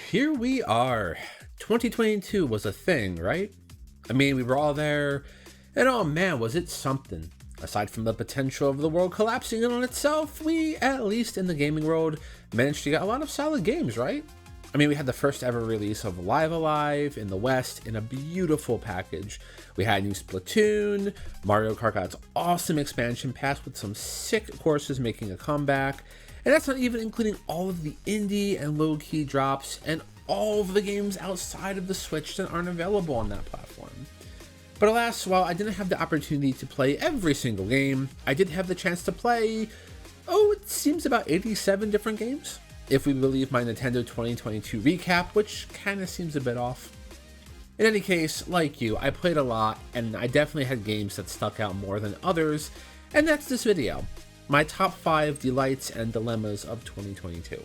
here we are. 2022 was a thing, right? I mean, we were all there, and oh man, was it something. Aside from the potential of the world collapsing in on itself, we, at least in the gaming world, managed to get a lot of solid games, right? I mean, we had the first ever release of Live Alive in the West in a beautiful package. We had new Splatoon, Mario Kart got its awesome expansion pass with some sick courses making a comeback, and that's not even including all of the indie and low-key drops and all of the games outside of the Switch that aren't available on that platform. But alas, while I didn't have the opportunity to play every single game, I did have the chance to play, it seems about 87 different games, if we believe my Nintendo 2022 recap, which kinda seems a bit off. In any case, like you, I played a lot, and I definitely had games that stuck out more than others, and that's this video, my top 5 delights and dilemmas of 2022.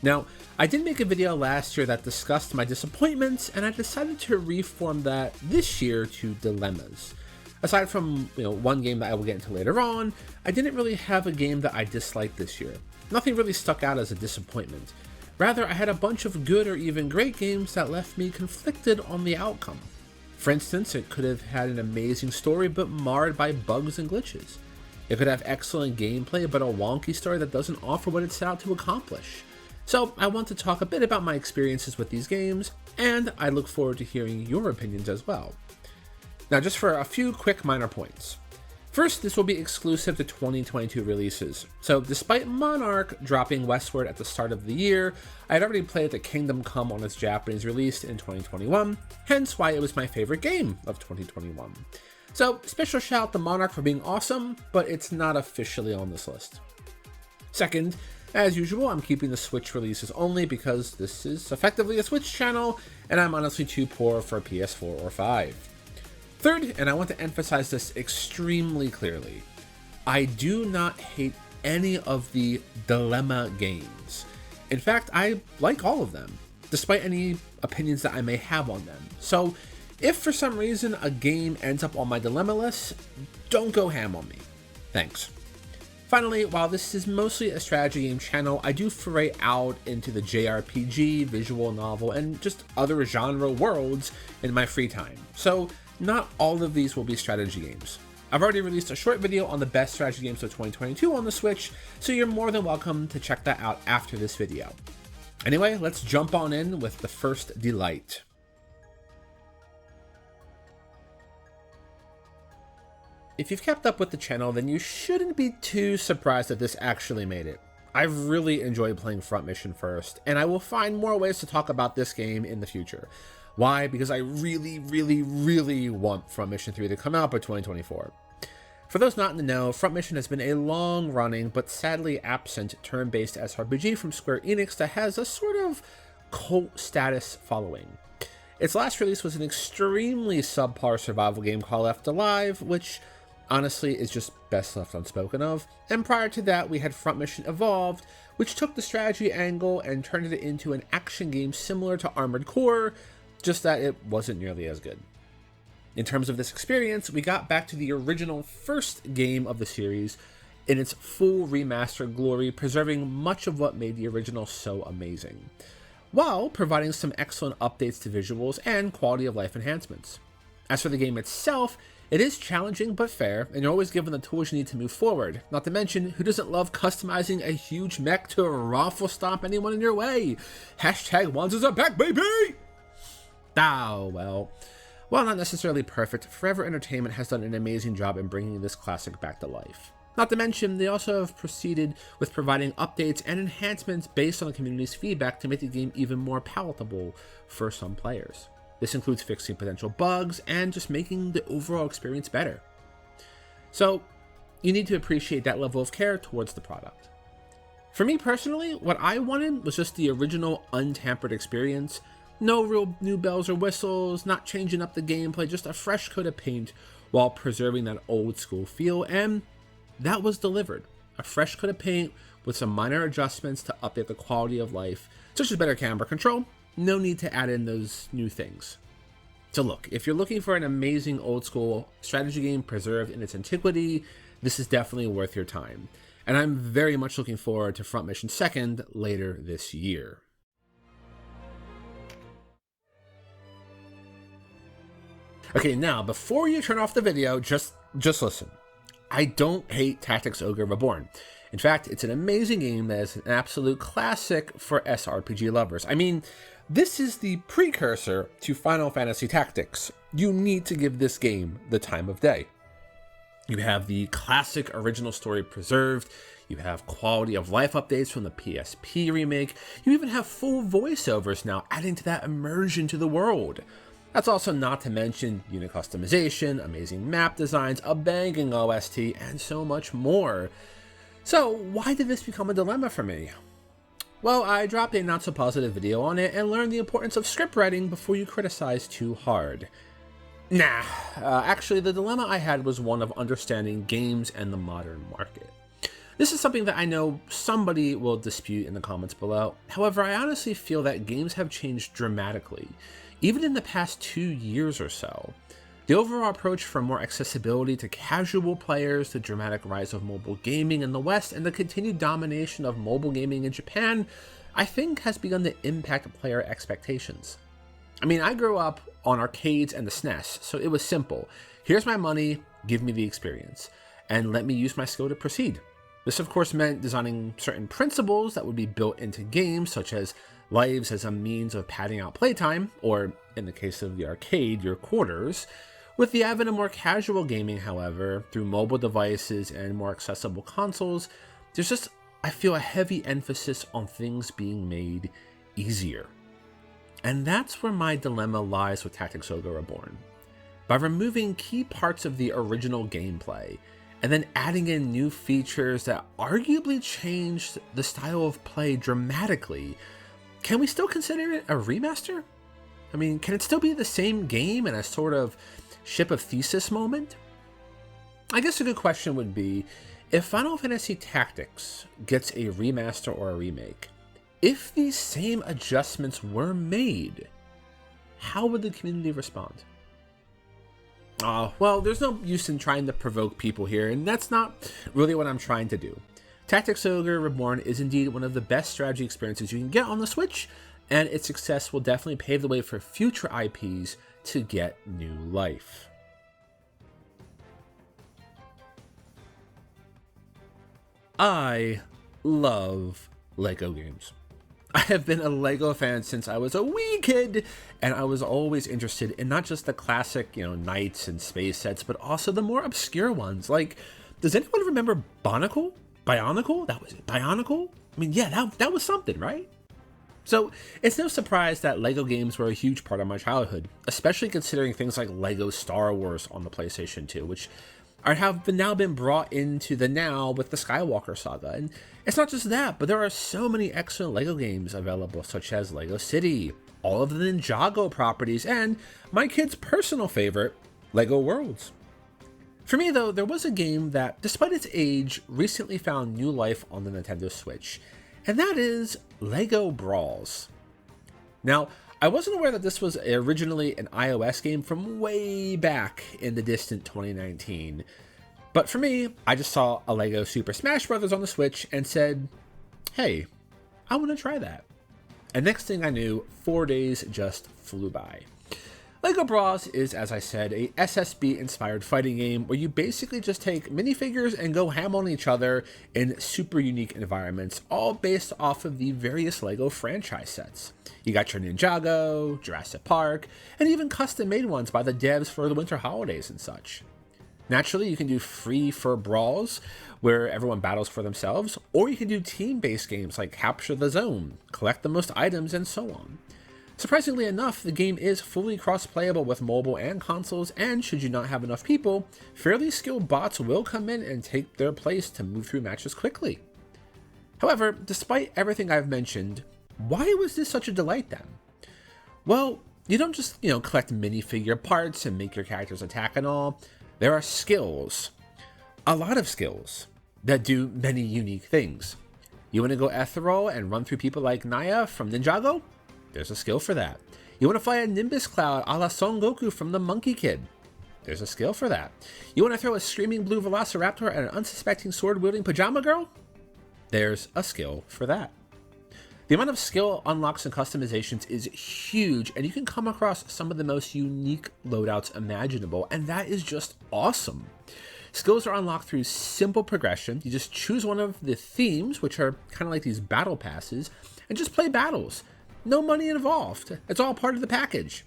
Now, I did make a video last year that discussed my disappointments, and I decided to reform that this year to dilemmas. Aside from, one game that I will get into later on, I didn't really have a game that I disliked this year. Nothing really stuck out as a disappointment. Rather, I had a bunch of good or even great games that left me conflicted on the outcome. For instance, it could have had an amazing story but marred by bugs and glitches. It could have excellent gameplay but a wonky story that doesn't offer what it set out to accomplish. So I want to talk a bit about my experiences with these games, and I look forward to hearing your opinions as well. Now, just for a few quick minor points. First, this will be exclusive to 2022 releases. So despite Monarch dropping westward at the start of the year, I had already played the Kingdom Come on its Japanese release in 2021, hence why it was my favorite game of 2021. So special shout out to Monarch for being awesome, but it's not officially on this list. Second, as usual, I'm keeping the Switch releases only because this is effectively a Switch channel, and I'm honestly too poor for a PS4 or 5. Third, and I want to emphasize this extremely clearly, I do not hate any of the dilemma games. In fact, I like all of them, despite any opinions that I may have on them. So, if for some reason a game ends up on my dilemma list, don't go ham on me. Thanks. Finally, while this is mostly a strategy game channel, I do foray out into the JRPG, visual novel, and just other genre worlds in my free time. So, not all of these will be strategy games. I've already released a short video on the best strategy games of 2022 on the Switch, so you're more than welcome to check that out after this video. Anyway, let's jump on in with the first delight. If you've kept up with the channel, then you shouldn't be too surprised that this actually made it. I've really enjoyed playing Front Mission First, and I will find more ways to talk about this game in the future. Why? Because I really want Front Mission 3 to come out by 2024. For those not in the know, Front Mission has been a long-running but sadly absent turn-based SRPG from Square Enix that has a sort of cult status following. Its last release was an extremely subpar survival game called Left Alive, which honestly is just best left unspoken of, and prior to that we had Front Mission Evolved, which took the strategy angle and turned it into an action game similar to Armored Core, just that it wasn't nearly as good. In terms of this experience, we got back to the original first game of the series in its full remastered glory, preserving much of what made the original so amazing, while providing some excellent updates to visuals and quality of life enhancements. As for the game itself, it is challenging but fair, and you're always given the tools you need to move forward. Not to mention, who doesn't love customizing a huge mech to raffle stomp anyone in your way? Hashtag Wanzas are back, baby! Well, while not necessarily perfect, Forever Entertainment has done an amazing job in bringing this classic back to life. Not to mention, they also have proceeded with providing updates and enhancements based on the community's feedback to make the game even more palatable for some players. This includes fixing potential bugs and just making the overall experience better. So, you need to appreciate that level of care towards the product. For me personally, what I wanted was just the original untampered experience. No real new bells or whistles, not changing up the gameplay, just a fresh coat of paint while preserving that old school feel, and that was delivered. A fresh coat of paint with some minor adjustments to update the quality of life, such as better camera control. No need to add in those new things. So look, if you're looking for an amazing old school strategy game preserved in its antiquity, this is definitely worth your time. And I'm very much looking forward to Front Mission 2nd later this year. Okay, now, before you turn off the video, just listen. I don't hate Tactics Ogre Reborn. In fact, it's an amazing game that is an absolute classic for SRPG lovers. I mean, this is the precursor to Final Fantasy Tactics. You need to give this game the time of day. You have the classic original story preserved, you have quality of life updates from the PSP remake, you even have full voiceovers now, adding to that immersion to the world. That's also not to mention unit customization, amazing map designs, a banging OST, and so much more. So why did this become a dilemma for me? Well, I dropped a not so positive video on it and learned the importance of script writing before you criticize too hard. Actually, the dilemma I had was one of understanding games and the modern market. This is something that I know somebody will dispute in the comments below. However, I honestly feel that games have changed dramatically, even in the past 2 years or so. The overall approach from more accessibility to casual players, the dramatic rise of mobile gaming in the West, and the continued domination of mobile gaming in Japan, I think has begun to impact player expectations. I mean, I grew up on arcades and the SNES, so it was simple. Here's my money, give me the experience, and let me use my skill to proceed. This of course meant designing certain principles that would be built into games, such as lives as a means of padding out playtime, or in the case of the arcade, your quarters. With the advent of more casual gaming, however, through mobile devices and more accessible consoles, there's just, I feel, a heavy emphasis on things being made easier. And that's where my dilemma lies with Tactics Ogre Reborn. By removing key parts of the original gameplay, and then adding in new features that arguably changed the style of play dramatically, can we still consider it a remaster? I mean, can it still be the same game in a sort of ship of thesis moment? I guess a good question would be, if Final Fantasy Tactics gets a remaster or a remake, if these same adjustments were made, how would the community respond? Well, there's no use in trying to provoke people here, and that's not really what I'm trying to do. Tactics Ogre Reborn is indeed one of the best strategy experiences you can get on the Switch, and its success will definitely pave the way for future IPs to get new life. I love LEGO games. I have been a LEGO fan since I was a wee kid, and I was always interested in not just the classic, knights and space sets, but also the more obscure ones. Like, does anyone remember Bionicle? That was it. Bionicle? I mean, yeah, that was something, right? So it's no surprise that LEGO games were a huge part of my childhood, especially considering things like LEGO Star Wars on the PlayStation 2, which have now been brought into the now with the Skywalker saga. And it's not just that, but there are so many excellent LEGO games available, such as LEGO City, all of the Ninjago properties, and my kid's personal favorite, LEGO Worlds. For me though, there was a game that, despite its age, recently found new life on the Nintendo Switch, and that is LEGO Brawls. Now, I wasn't aware that this was originally an iOS game from way back in the distant 2019. But for me, I just saw a LEGO Super Smash Bros. On the Switch and said, hey, I want to try that. And next thing I knew, 4 days just flew by. LEGO Brawls is, as I said, a SSB-inspired fighting game where you basically just take minifigures and go ham on each other in super unique environments, all based off of the various LEGO franchise sets. You got your Ninjago, Jurassic Park, and even custom-made ones by the devs for the winter holidays and such. Naturally, you can do free for brawls, where everyone battles for themselves, or you can do team-based games like Capture the Zone, collect the most items, and so on. Surprisingly enough, the game is fully cross-playable with mobile and consoles, and should you not have enough people, fairly skilled bots will come in and take their place to move through matches quickly. However, despite everything I've mentioned, why was this such a delight then? Well, you don't just, collect minifigure parts and make your characters attack and all. There are skills, a lot of skills, that do many unique things. You want to go ethereal and run through people like Naya from Ninjago? There's a skill for that. You want to fly a Nimbus Cloud a la Son Goku from the Monkey Kid? There's a skill for that. You want to throw a screaming blue Velociraptor at an unsuspecting sword-wielding pajama girl? There's a skill for that. The amount of skill unlocks and customizations is huge, and you can come across some of the most unique loadouts imaginable, and that is just awesome. Skills are unlocked through simple progression. You just choose one of the themes, which are kind of like these battle passes, and just play battles. No money involved. It's all part of the package.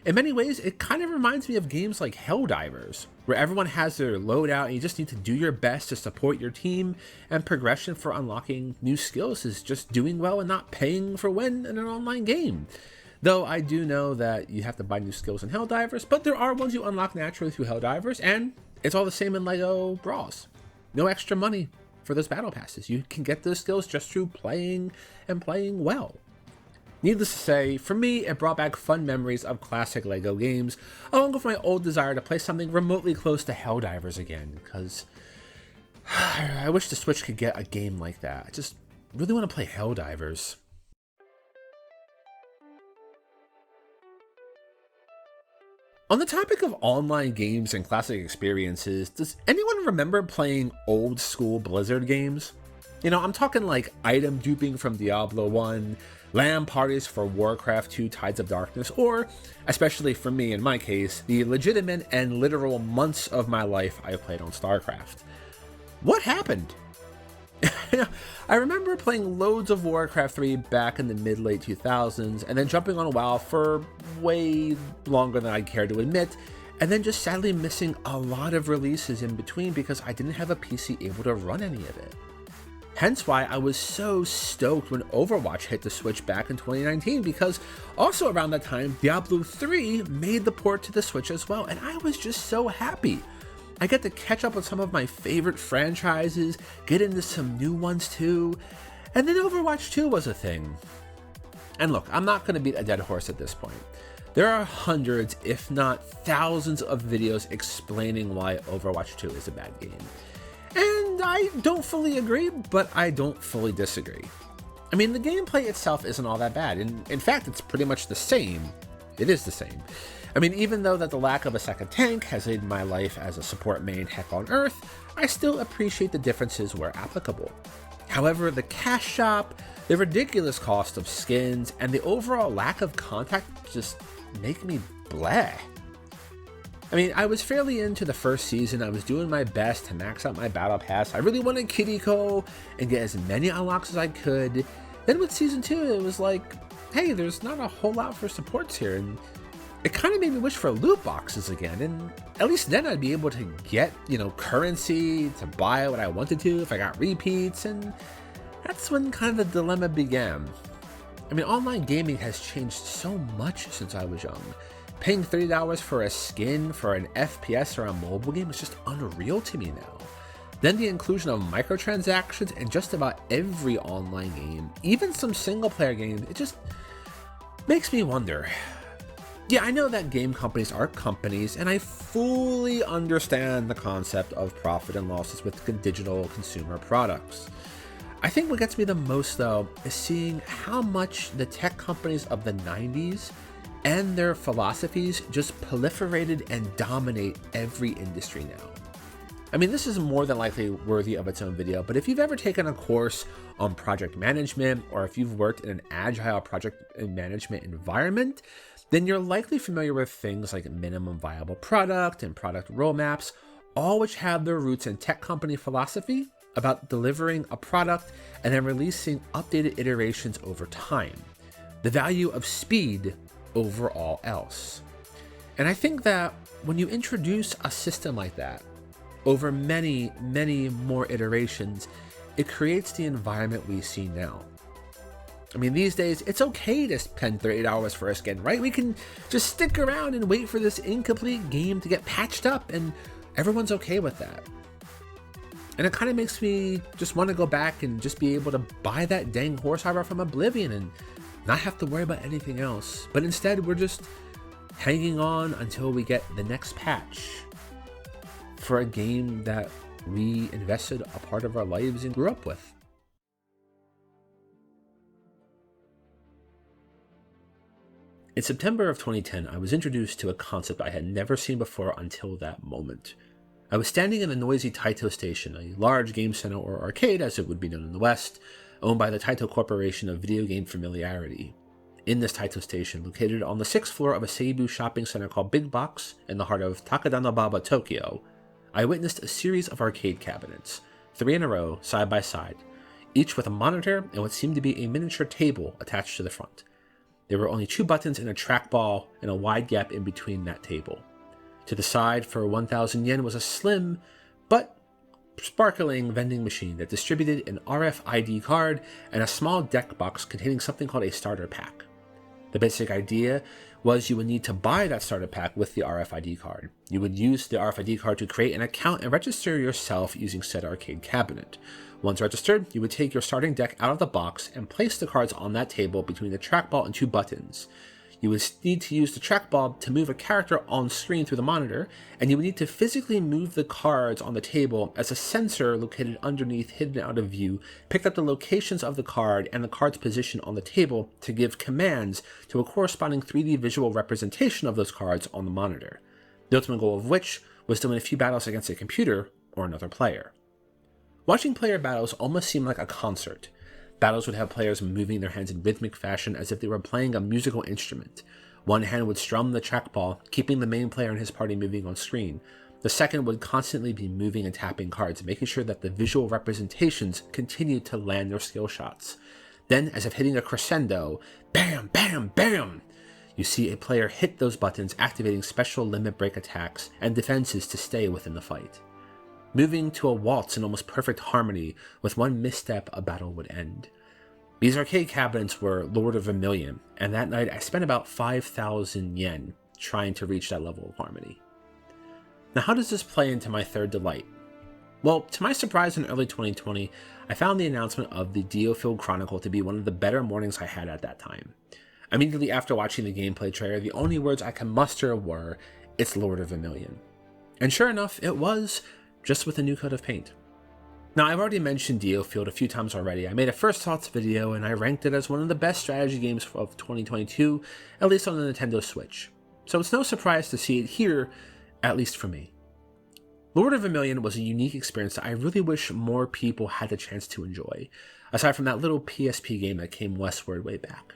In many ways, it kind of reminds me of games like Helldivers, where everyone has their loadout and you just need to do your best to support your team, and progression for unlocking new skills is just doing well and not paying for win in an online game. Though I do know that you have to buy new skills in Helldivers, but there are ones you unlock naturally through Helldivers, and it's all the same in LEGO Brawls. No extra money for those battle passes. You can get those skills just through playing and playing well. Needless to say, for me, it brought back fun memories of classic LEGO games, along with my old desire to play something remotely close to Helldivers again, because I wish the Switch could get a game like that. I just really want to play Helldivers. On the topic of online games and classic experiences, does anyone remember playing old school Blizzard games? You know, I'm talking like item duping from Diablo 1, LAN parties for Warcraft 2 Tides of Darkness, or, especially for me in my case, the legitimate and literal months of my life I played on StarCraft. What happened? I remember playing loads of Warcraft 3 back in the mid-late 2000s, and then jumping on WoW for way longer than I care to admit, and then just sadly missing a lot of releases in between because I didn't have a PC able to run any of it. Hence why I was so stoked when Overwatch hit the Switch back in 2019, because also around that time, Diablo 3 made the port to the Switch as well, and I was just so happy. I get to catch up with some of my favorite franchises, get into some new ones too, and then Overwatch 2 was a thing. And look, I'm not going to beat a dead horse at this point. There are hundreds, if not thousands of videos explaining why Overwatch 2 is a bad game. And I don't fully agree, but I don't fully disagree. I mean, the gameplay itself isn't all that bad, and in fact, it's pretty much the same. It is the same. I mean, even though that the lack of a second tank has made my life as a support main heck on earth, I still appreciate the differences where applicable. However, the cash shop, the ridiculous cost of skins, and the overall lack of contact just make me bleh. I mean, I was fairly into the first season. I was doing my best to max out my battle pass. I really wanted Kiriko and get as many unlocks as I could. Then with season 2, it was like, hey, there's not a whole lot for supports here, and it kind of made me wish for loot boxes again, and at least then I'd be able to get, currency to buy what I wanted to if I got repeats, and that's when kind of the dilemma began. I mean, online gaming has changed so much since I was young. Paying $30 for a skin for an FPS or a mobile game is just unreal to me now. Then the inclusion of microtransactions in just about every online game, even some single-player games, it just makes me wonder. Yeah, I know that game companies are companies, and I fully understand the concept of profit and losses with digital consumer products. I think what gets me the most, though, is seeing how much the tech companies of the 90s and their philosophies just proliferated and dominate every industry now. I mean, this is more than likely worthy of its own video, but if you've ever taken a course on project management, or if you've worked in an agile project management environment, then you're likely familiar with things like minimum viable product and product roadmaps, all which have their roots in tech company philosophy about delivering a product and then releasing updated iterations over time. The value of speed over all else. And I think that when you introduce a system like that over many, many more iterations, it creates the environment we see now. I mean, these days, it's okay to spend $30 for a skin, right? We can just stick around and wait for this incomplete game to get patched up, and everyone's okay with that. And it kind of makes me just want to go back and just be able to buy that dang horse armor from Oblivion and not have to worry about anything else. But instead, we're just hanging on until we get the next patch for a game that we invested a part of our lives and grew up with. In September of 2010, I was introduced to a concept I had never seen before until that moment. I was standing in the noisy Taito Station, a large game center or arcade as it would be known in the West, owned by the Taito Corporation of Video Game Familiarity. In this Taito station, located on the 6th floor of a Seibu shopping center called Big Box in the heart of Takadanobaba, Tokyo, I witnessed a series of arcade cabinets, 3 in a row, side by side, each with a monitor and what seemed to be a miniature table attached to the front. There were only 2 buttons and a trackball and a wide gap in between that table. To the side, for 1,000 yen, was a slim but sparkling vending machine that distributed an RFID card and a small deck box containing something called a starter pack. The basic idea was you would need to buy that starter pack with the RFID card. You would use the RFID card to create an account and register yourself using said arcade cabinet. Once registered, you would take your starting deck out of the box and place the cards on that table between the trackball and 2 buttons. You would need to use the trackball to move a character on screen through the monitor, and you would need to physically move the cards on the table as a sensor located underneath, hidden out of view, picked up the locations of the card and the card's position on the table to give commands to a corresponding 3D visual representation of those cards on the monitor, the ultimate goal of which was to win a few battles against a computer or another player. Watching player battles almost seemed like a concert. Battles would have players moving their hands in rhythmic fashion as if they were playing a musical instrument. One hand would strum the trackball, keeping the main player and his party moving on screen. The second would constantly be moving and tapping cards, making sure that the visual representations continued to land their skill shots. Then, as if hitting a crescendo, bam, bam, bam! You see a player hit those buttons, activating special limit break attacks and defenses to stay within the fight. Moving to a waltz in almost perfect harmony, with one misstep a battle would end. These arcade cabinets were Lord of Vermilion, and that night I spent about 5,000 yen trying to reach that level of harmony. Now, how does this play into my third delight? Well, to my surprise, in early 2020, I found the announcement of the Diofield Chronicle to be one of the better mornings I had at that time. Immediately after watching the gameplay trailer, the only words I could muster were, "It's Lord of Vermilion." And sure enough, it was, just with a new coat of paint. Now, I've already mentioned Diofield a few times already. I made a first thoughts video and I ranked it as one of the best strategy games of 2022, at least on the Nintendo Switch. So it's no surprise to see it here, at least for me. Lord of Vermilion was a unique experience that I really wish more people had the chance to enjoy, aside from that little PSP game that came westward way back.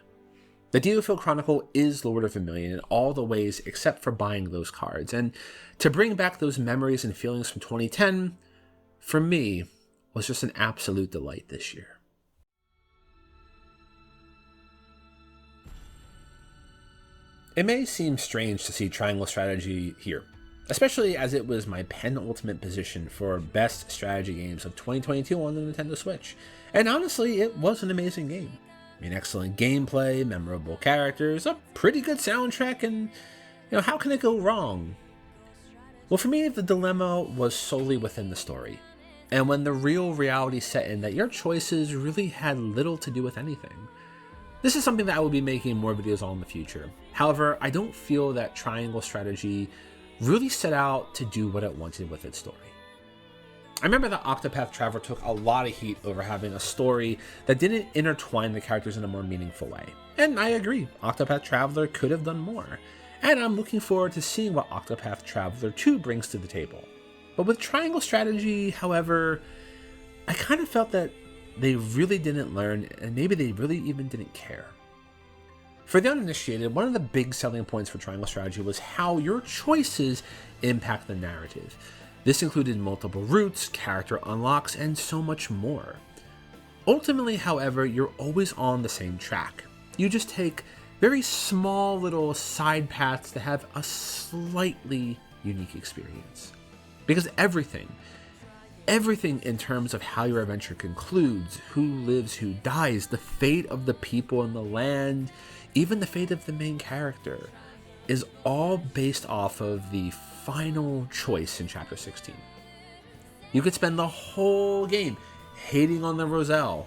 The Diofield Chronicle is Lord of Vermilion in all the ways except for buying those cards, and to bring back those memories and feelings from 2010, for me, was just an absolute delight this year. It may seem strange to see Triangle Strategy here, especially as it was my penultimate position for best strategy games of 2022 on the Nintendo Switch, and honestly, it was an amazing game. I mean, excellent gameplay, memorable characters, a pretty good soundtrack, and, how can it go wrong? Well, for me, the dilemma was solely within the story, and when the real reality set in that your choices really had little to do with anything. This is something that I will be making more videos on in the future. However, I don't feel that Triangle Strategy really set out to do what it wanted with its story. I remember that Octopath Traveler took a lot of heat over having a story that didn't intertwine the characters in a more meaningful way. And I agree, Octopath Traveler could have done more. And I'm looking forward to seeing what Octopath Traveler 2 brings to the table. But with Triangle Strategy, however, I kind of felt that they really didn't learn, and maybe they really even didn't care. For the uninitiated, one of the big selling points for Triangle Strategy was how your choices impact the narrative. This included multiple routes, character unlocks, and so much more. Ultimately, however, you're always on the same track. You just take very small little side paths to have a slightly unique experience. Because everything in terms of how your adventure concludes, who lives, who dies, the fate of the people in the land, even the fate of the main character, is all based off of the final choice in Chapter 16. You could spend the whole game hating on the Roselle,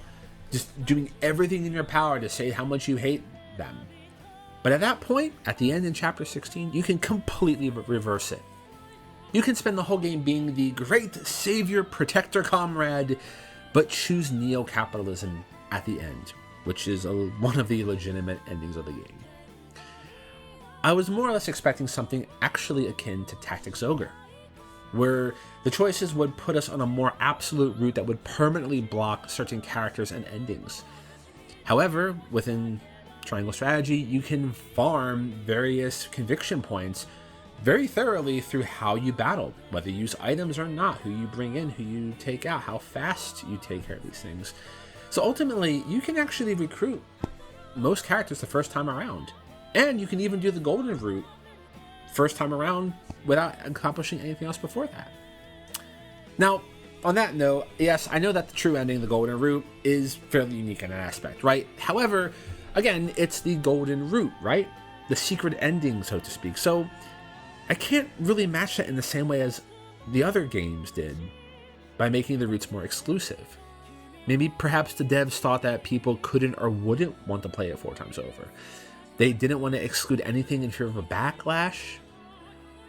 just doing everything in your power to say how much you hate them. But at that point, at the end in Chapter 16, you can completely reverse it. You can spend the whole game being the great savior, protector, comrade, but choose neo-capitalism at the end, which is one of the legitimate endings of the game. I was more or less expecting something actually akin to Tactics Ogre. where the choices would put us on a more absolute route that would permanently block certain characters and endings. However, within Triangle Strategy, you can farm various conviction points very thoroughly through how you battle, whether you use items or not, who you bring in, who you take out, how fast you take care of these things. So ultimately, you can actually recruit most characters the first time around. And you can even do the golden route first time around without accomplishing anything else before that. Now, on that note, yes, I know that the true ending, the golden route, is fairly unique in an aspect, right? However, again, it's the golden route, right? The secret ending, so to speak. So I can't really match that in the same way as the other games did by making the routes more exclusive. Maybe perhaps the devs thought that people couldn't or wouldn't want to play it 4 times over. They didn't want to exclude anything in fear of a backlash.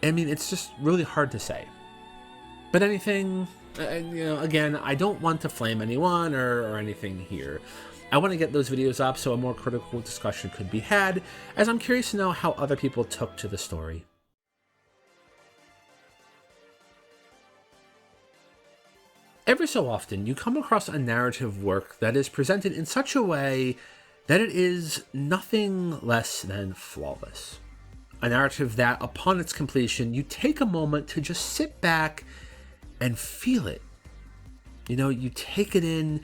I mean, it's just really hard to say. But anything, again, I don't want to flame anyone or anything here. I want to get those videos up so a more critical discussion could be had, as I'm curious to know how other people took to the story. Every so often, you come across a narrative work that is presented in such a way that it is nothing less than flawless. A narrative that, upon its completion, you take a moment to just sit back and feel it. You take it in,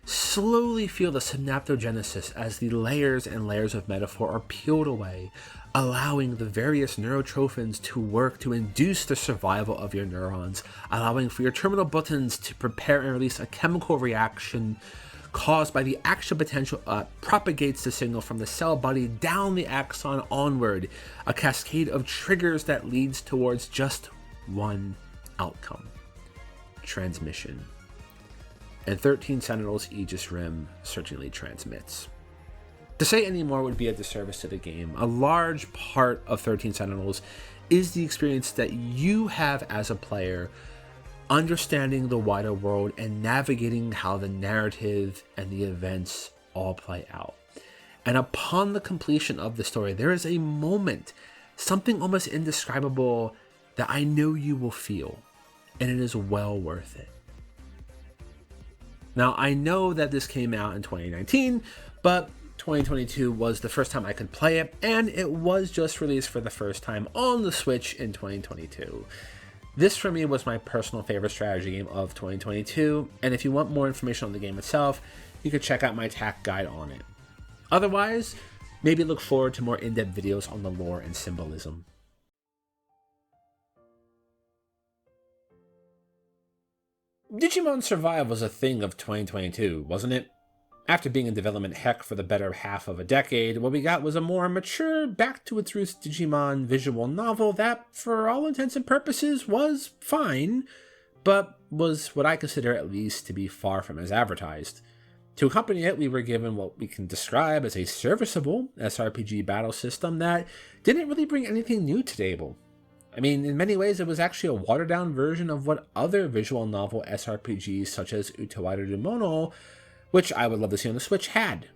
slowly feel the synaptogenesis as the layers and layers of metaphor are peeled away, allowing the various neurotrophins to work to induce the survival of your neurons, allowing for your terminal buttons to prepare and release a chemical reaction caused by the action potential propagates the signal from the cell body down the axon onward, a cascade of triggers that leads towards just one outcome: transmission. And 13 Sentinels Aegis Rim certainly transmits. To say any more would be a disservice to the game. A large part of 13 Sentinels is the experience that you have as a player, understanding the wider world and navigating how the narrative and the events all play out. And upon the completion of the story, there is a moment, something almost indescribable, that I know you will feel, and it is well worth it. Now, I know that this came out in 2019, but 2022 was the first time I could play it, and it was just released for the first time on the Switch in 2022. This for me was my personal favorite strategy game of 2022, and if you want more information on the game itself, you can check out my TAC guide on it. Otherwise, maybe look forward to more in-depth videos on the lore and symbolism. Digimon Survive was a thing of 2022, wasn't it? After being in development heck for the better half of a decade, what we got was a more mature, back-to-its-roots Digimon visual novel that, for all intents and purposes, was fine, but was what I consider at least to be far from as advertised. To accompany it, we were given what we can describe as a serviceable SRPG battle system that didn't really bring anything new to the table. I mean, in many ways, it was actually a watered-down version of what other visual novel SRPGs such as Utawaru Mono, which I would love to see on the Switch, had.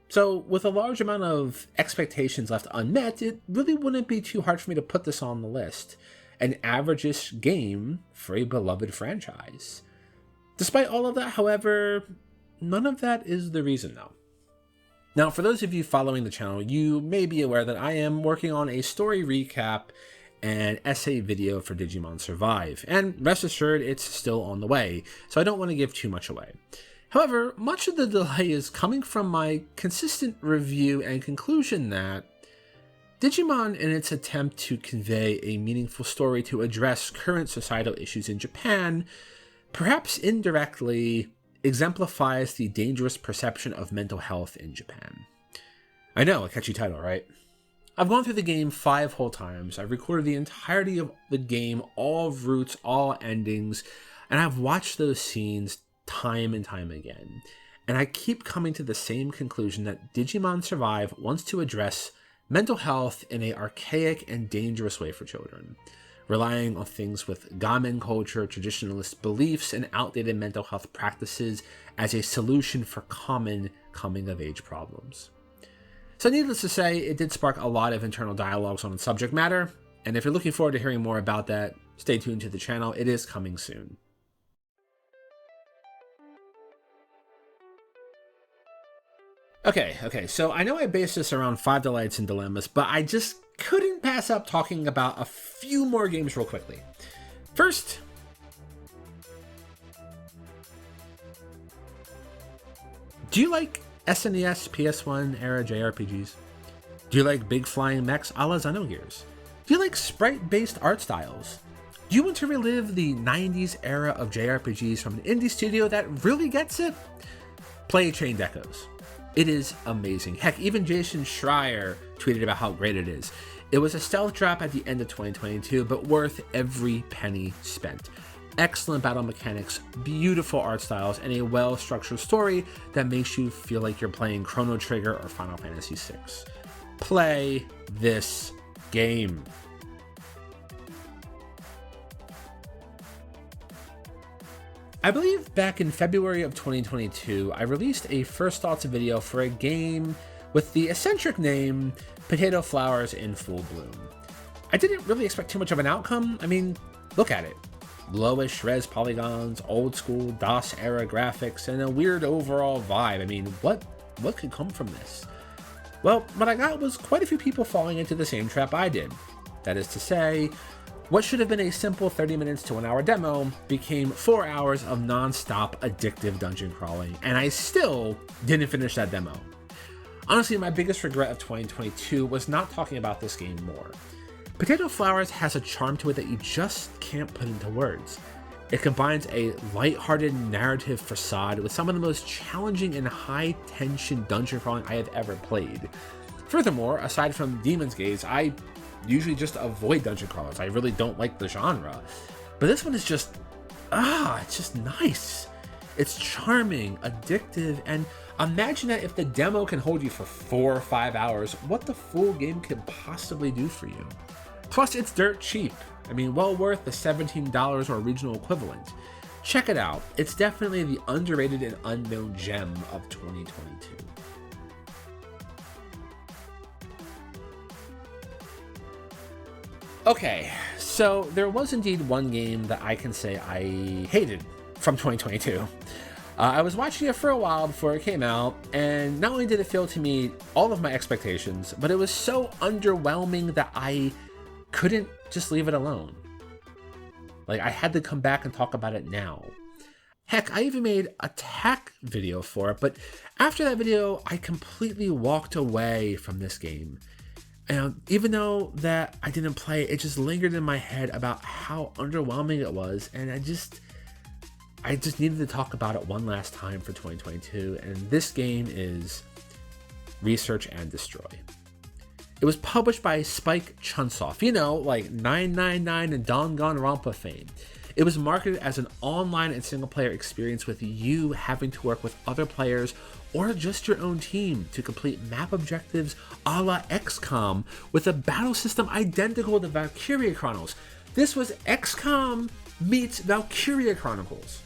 So, with a large amount of expectations left unmet, it really wouldn't be too hard for me to put this on the list. An average-ish game for a beloved franchise. Despite all of that, however, none of that is the reason, though. Now, for those of you following the channel, you may be aware that I am working on a story recap and essay video for Digimon Survive, and rest assured it's still on the way, so I don't want to give too much away. However, much of the delay is coming from my consistent review and conclusion that Digimon, in its attempt to convey a meaningful story to address current societal issues in Japan, perhaps indirectly exemplifies the dangerous perception of mental health in Japan. I know, a catchy title, right? I've gone through the game 5 whole times. I've recorded the entirety of the game, all routes, all endings, and I've watched those scenes time and time again. And I keep coming to the same conclusion that Digimon Survive wants to address mental health in an archaic and dangerous way for children, relying on things with gamen culture, traditionalist beliefs, and outdated mental health practices as a solution for common coming-of-age problems. So needless to say, it did spark a lot of internal dialogues on the subject matter, and if you're looking forward to hearing more about that, stay tuned to the channel. It is coming soon. Okay, so I know I based this around 5 delights and dilemmas, but I just couldn't pass up talking about a few more games real quickly. First, do you like SNES, PS1 era JRPGs? Do you like big flying mechs a la Xenogears? Do you like sprite-based art styles? Do you want to relive the 90s era of JRPGs from an indie studio that really gets it? Play Chained Echoes. It is amazing. Heck, even Jason Schreier tweeted about how great it is. It was a stealth drop at the end of 2022, but worth every penny spent. Excellent battle mechanics, beautiful art styles, and a well-structured story that makes you feel like you're playing Chrono Trigger or Final Fantasy VI. Play this game. I believe back in February of 2022, I released a first thoughts video for a game with the eccentric name Potato Flowers in Full Bloom. I didn't really expect too much of an outcome. I mean, look at it. Lowish res polygons, old school DOS era graphics, and a weird overall vibe. I mean, what could come from this? Well, what I got was quite a few people falling into the same trap I did. That is to say, what should have been a simple 30 minutes to 1 hour demo became 4 hours of non-stop addictive dungeon crawling, and I still didn't finish that demo. Honestly, my biggest regret of 2022 was not talking about this game more. Potato Flowers has a charm to it that you just can't put into words. It combines a lighthearted narrative facade with some of the most challenging and high-tension dungeon crawling I have ever played. Furthermore, aside from Demon's Gaze, I usually just avoid dungeon crawlers. I really don't like the genre. But this one is just, it's just nice. It's charming, addictive, and imagine that if the demo can hold you for 4 or 5 hours, what the full game could possibly do for you. Plus, it's dirt cheap. I mean, well worth the $17 or regional equivalent. Check it out. It's definitely the underrated and unknown gem of 2022. Okay, so there was indeed one game that I can say I hated from 2022. I was watching it for a while before it came out, and not only did it fail to meet all of my expectations, but it was so underwhelming that I couldn't just leave it alone. Like, I had to come back and talk about it now. Heck, I even made a tech video for it, but after that video, I completely walked away from this game. And even though that I didn't play it, it just lingered in my head about how underwhelming it was, and I just needed to talk about it one last time for 2022, and this game is Research and Destroy. It was published by Spike Chunsoft, you know, like 999 and Danganronpa fame. It was marketed as an online and single-player experience with you having to work with other players or just your own team to complete map objectives a la XCOM with a battle system identical to Valkyria Chronicles. This was XCOM meets Valkyria Chronicles.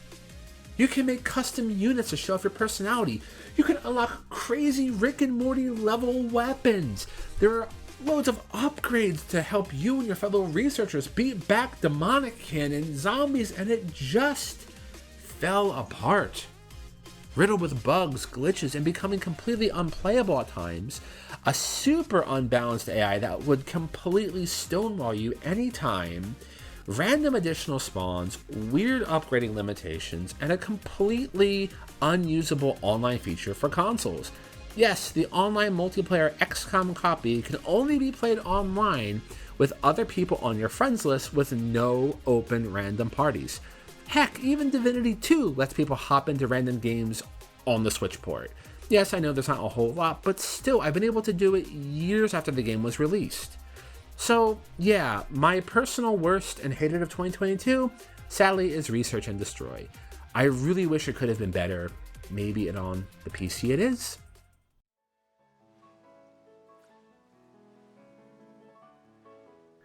You can make custom units to show off your personality. You can unlock crazy Rick and Morty level weapons. There are loads of upgrades to help you and your fellow researchers beat back demonic cannon zombies, and it just fell apart. Riddled with bugs, glitches, and becoming completely unplayable at times, a super unbalanced AI that would completely stonewall you anytime, random additional spawns, weird upgrading limitations, and a completely unusable online feature for consoles. Yes, the online multiplayer XCOM copy can only be played online with other people on your friends list with no open random parties. Heck, even Divinity 2 lets people hop into random games on the Switch port. Yes, I know there's not a whole lot, but still, I've been able to do it years after the game was released. So, yeah, my personal worst and hated of 2022, sadly, is Research and Destroy. I really wish it could have been better. Maybe it on the PC it is.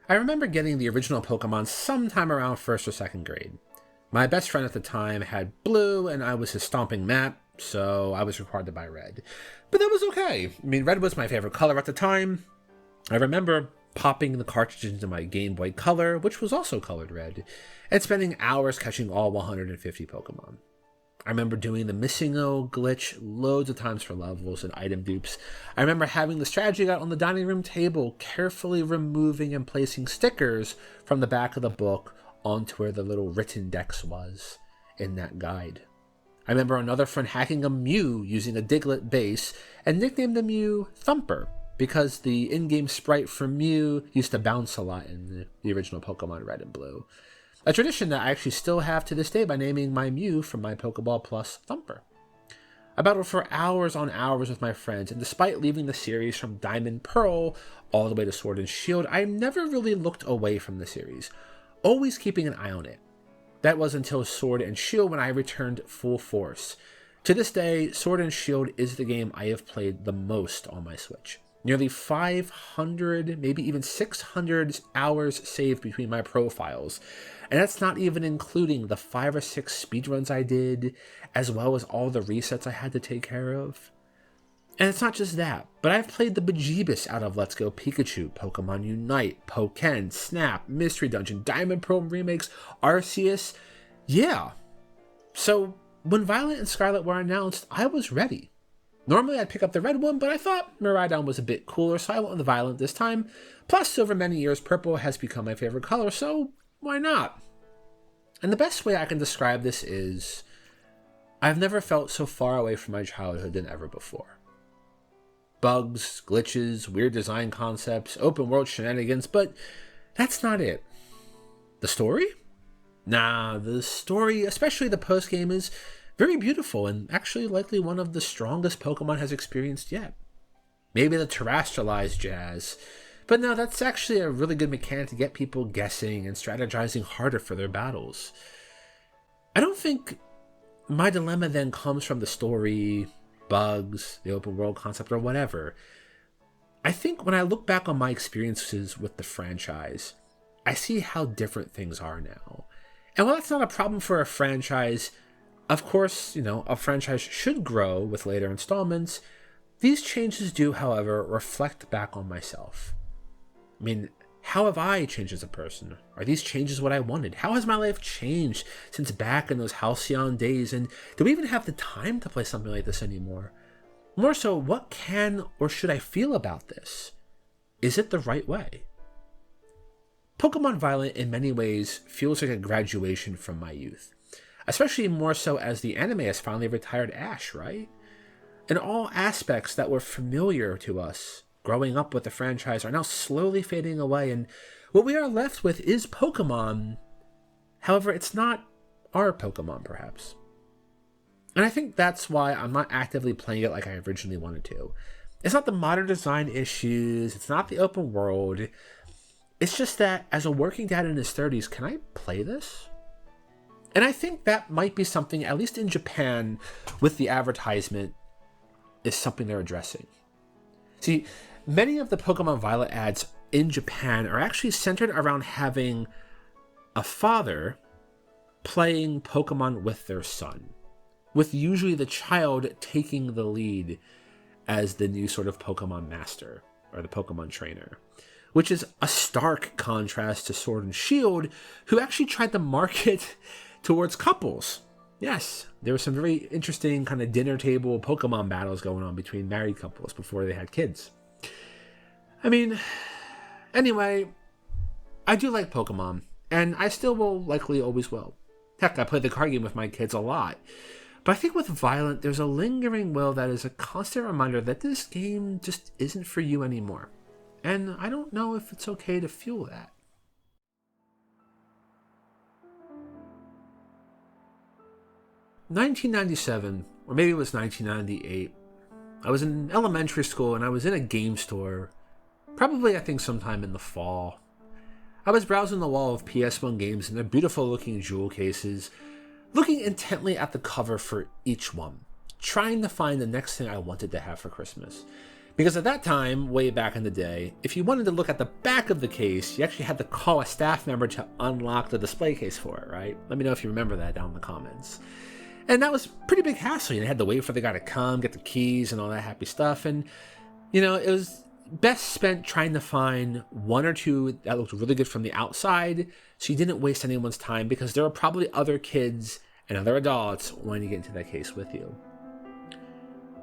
I remember getting the original Pokemon sometime around 1st or 2nd grade. My best friend at the time had blue, and I was his stomping mat, so I was required to buy red. But that was okay. I mean, red was my favorite color at the time. I remember popping the cartridge into my Game Boy Color, which was also colored red, and spending hours catching all 150 Pokemon. I remember doing the Missing O glitch loads of times for levels and item dupes. I remember having the strategy guide on the dining room table, carefully removing and placing stickers from the back of the book onto where the little written dex was in that guide. I remember another friend hacking a Mew using a Diglett base and nicknamed the Mew Thumper because the in-game sprite for Mew used to bounce a lot in the original Pokemon Red and Blue. A tradition that I actually still have to this day by naming my Mew from my Pokeball Plus Thumper. I battled for hours on hours with my friends, and despite leaving the series from Diamond Pearl all the way to Sword and Shield, I never really looked away from the series, always keeping an eye on it. That was until Sword and Shield when I returned full force. To this day, Sword and Shield is the game I have played the most on my Switch. Nearly 500, maybe even 600 hours saved between my profiles. And that's not even including the 5 or 6 speedruns I did, as well as all the resets I had to take care of. And it's not just that, but I've played the bejeebus out of Let's Go Pikachu, Pokemon Unite, Pokken, Snap, Mystery Dungeon, Diamond Pearl remakes, Arceus. Yeah. So when Violet and Scarlet were announced, I was ready. Normally I'd pick up the red one, but I thought Miraidon was a bit cooler, so I went with the Violet this time. Plus, over many years, purple has become my favorite color, so why not? And the best way I can describe this is, I've never felt so far away from my childhood than ever before. Bugs, glitches, weird design concepts, open world shenanigans, but that's not it. The story? Nah, the story, especially the post-game, is very beautiful and actually likely one of the strongest Pokemon has experienced yet. Maybe the terrestrialized jazz, but no, that's actually a really good mechanic to get people guessing and strategizing harder for their battles. I don't think my dilemma then comes from the story, bugs, the open world concept, or whatever. I think when I look back on my experiences with the franchise, I see how different things are now. And while that's not a problem for a franchise, of course, a franchise should grow with later installments. These changes do, however, reflect back on myself. I mean, how have I changed as a person? Are these changes what I wanted? How has my life changed since back in those Halcyon days? And do we even have the time to play something like this anymore? More so, what can or should I feel about this? Is it the right way? Pokemon Violet in many ways feels like a graduation from my youth. Especially more so as the anime has finally retired Ash, right? And all aspects that were familiar to us growing up with the franchise are now slowly fading away, and what we are left with is Pokemon. However, it's not our Pokemon, perhaps. And I think that's why I'm not actively playing it like I originally wanted to. It's not the modern design issues, it's not the open world. It's just that, as a working dad in his 30s, can I play this? And I think that might be something, at least in Japan, with the advertisement, is something they're addressing. See, many of the Pokemon Violet ads in Japan are actually centered around having a father playing Pokemon with their son, with usually the child taking the lead as the new sort of Pokemon master, or the Pokemon trainer. Which is a stark contrast to Sword and Shield, who actually tried to market towards couples. Yes, there were some very interesting kind of dinner table Pokemon battles going on between married couples before they had kids. I mean, anyway, I do like Pokemon, and I still will likely always will. Heck, I play the card game with my kids a lot. But I think with Violet, there's a lingering will that is a constant reminder that this game just isn't for you anymore. And I don't know if it's okay to feel that. "1997, or maybe it was 1998, I was in elementary school and I was in a game store, probably I think sometime in the fall. I was browsing the wall of PS1 games in their beautiful looking jewel cases, looking intently at the cover for each one, trying to find the next thing I wanted to have for Christmas. Because at that time, way back in the day, if you wanted to look at the back of the case, you actually had to call a staff member to unlock the display case for it, right? Let me know if you remember that down in the comments. And that was pretty big hassle. You had to wait for the guy to come, get the keys and all that happy stuff. And, it was best spent trying to find one or two that looked really good from the outside, so you didn't waste anyone's time, because there were probably other kids and other adults wanting to get into that case with you.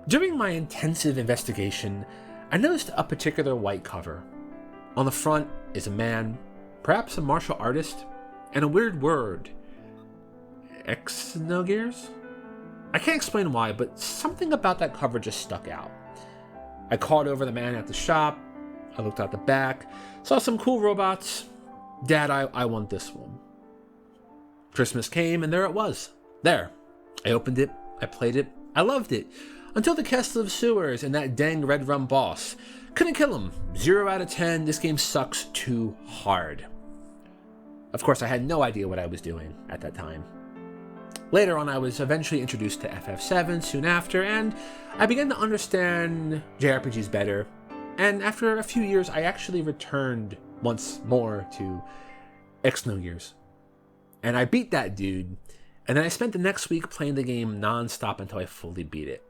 During my intensive investigation, I noticed a particular white cover. On the front is a man, perhaps a martial artist, and a weird word. Exnogears? I can't explain why, but something about that cover just stuck out. I called over the man at the shop. I looked out the back, saw some cool robots. Dad, I want this one. Christmas came, and there it was. There. I opened it, I played it, I loved it. Until the Castle of Sewers and that dang Red Rum boss. Couldn't kill him. 0 out of 10, this game sucks too hard. Of course, I had no idea what I was doing at that time. Later on, I was eventually introduced to FF7 soon after, and I began to understand JRPGs better. And after a few years, I actually returned once more to Xenogears. And I beat that dude, and then I spent the next week playing the game non-stop until I fully beat it.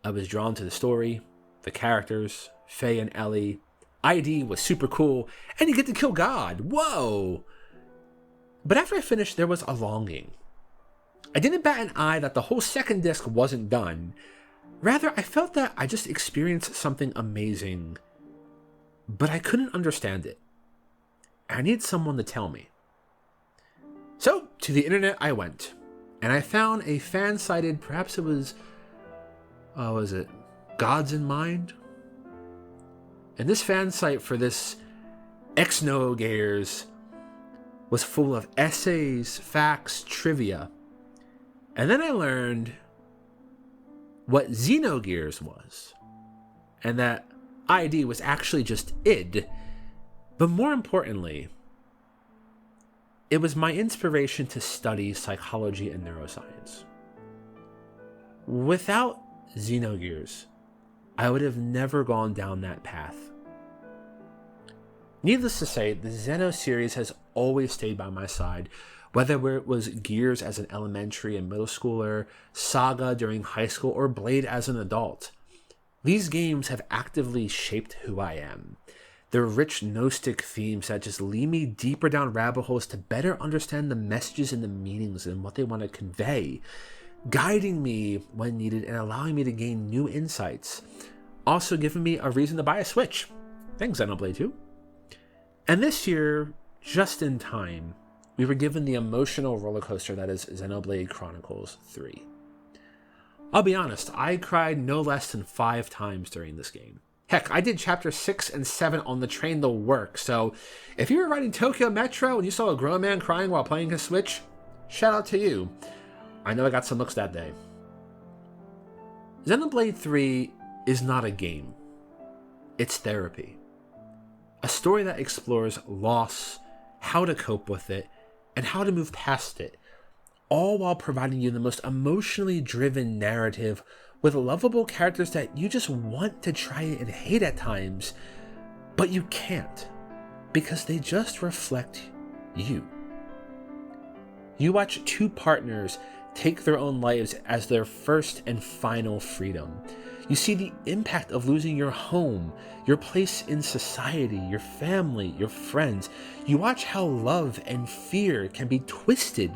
I was drawn to the story, the characters, Faye and Ellie. ID was super cool, and you get to kill God. Whoa! But after I finished, there was a longing. I didn't bat an eye that the whole second disc wasn't done. Rather, I felt that I just experienced something amazing, but I couldn't understand it. I needed someone to tell me. So, to the internet I went, and I found a fan-sided, perhaps it was, Gods in Mind? And this fan site for this Xenogears was full of essays, facts, trivia. And then I learned what Xenogears was, and that ID was actually just id. But more importantly, it was my inspiration to study psychology and neuroscience. Without Xenogears, I would have never gone down that path. Needless to say, the Xeno series has always stayed by my side, whether it was Gears as an elementary and middle schooler, Saga during high school, or Blade as an adult. These games have actively shaped who I am. They're rich Gnostic themes that just lead me deeper down rabbit holes to better understand the messages and the meanings and what they want to convey, guiding me when needed and allowing me to gain new insights. Also giving me a reason to buy a Switch. Thanks, Xenoblade 2. And this year, just in time, we were given the emotional roller coaster that is Xenoblade Chronicles 3. I'll be honest, I cried no less than 5 times during this game. Heck, I did chapter 6 and 7 on the train to work, so if you were riding Tokyo Metro and you saw a grown man crying while playing his Switch, shout out to you. I know I got some looks that day. Xenoblade 3 is not a game. It's therapy. A story that explores loss, how to cope with it, and how to move past it, all while providing you the most emotionally driven narrative with lovable characters that you just want to try and hate at times, but you can't, because they just reflect you. You watch 2 partners take their own lives as their first and final freedom. You see the impact of losing your home, your place in society, your family, your friends. You watch how love and fear can be twisted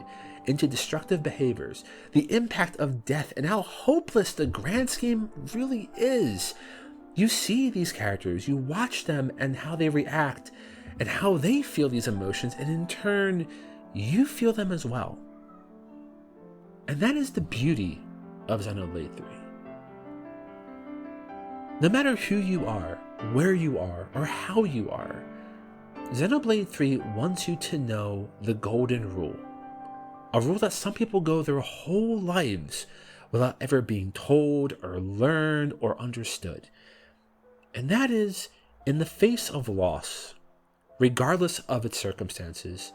into destructive behaviors, the impact of death, and how hopeless the grand scheme really is. You see these characters, you watch them and how they react, and how they feel these emotions, and in turn, you feel them as well. And that is the beauty of Xenoblade 3. No matter who you are, where you are, or how you are, Xenoblade 3 wants you to know the golden rule. A rule that some people go their whole lives without ever being told or learned or understood. And that is, in the face of loss, regardless of its circumstances,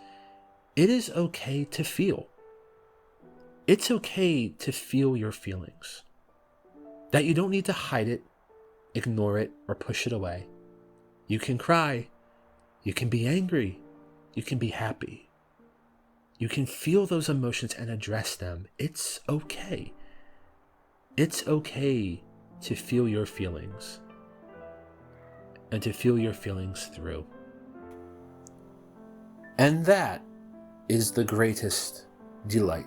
it is okay to feel. It's okay to feel your feelings. That you don't need to hide it, ignore it, or push it away. You can cry. You can be angry. You can be happy. You can feel those emotions and address them. It's okay. It's okay to feel your feelings. and to feel your feelings through. And that is the greatest delight.